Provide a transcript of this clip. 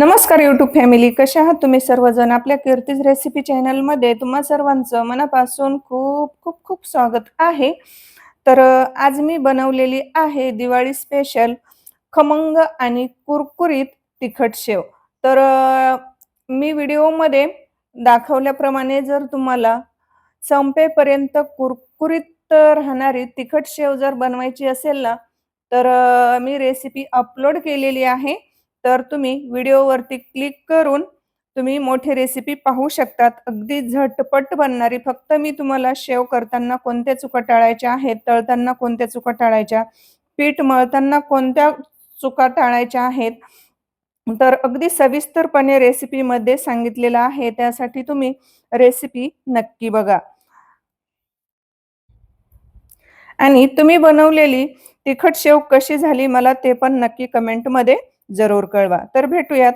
नमस्कार YouTube family, कशा आहात तुम्ही सर्वजण? आपल्या कीर्तीज रेसिपी चॅनलमध्ये तुम्हा सर्वांचं मनापासून खूप खूप खूप स्वागत आहे. आज मी बनवलेली आहे दिवाळी स्पेशल खमंग आणि कुरकुरीत तिखट शेव. मी व्हिडिओमध्ये दाखवल्याप्रमाणे जर तुम्हाला संपेपर्यंत कुरकुरीत राहणारी तिखट शेव जर बनवायची असेल ना, मी रेसिपी अपलोड केलेली आहे. तर तुम्ही व्हिडिओवरती क्लिक करून तुम्ही मोठी रेसिपी पाहू शकतात. अगदी झटपट बनणारी. फक्त मी तुम्हाला शेव करताना कोणत्या चुका टाळायच्या आहेत, तळताना कोणत्या चुका टाळायच्या, पीठ मळताना कोणत्या चुका टाळायच्या आहेत, तर अगदी सविस्तरपणे रेसिपीमध्ये सांगितलेलं आहे. त्यासाठी तुम्ही रेसिपी नक्की बघा. आणि तुम्ही बनवलेली तिखट शेव कशी झाली मला ते पण नक्की कमेंटमध्ये जरूर कळवा. तर भेटूयात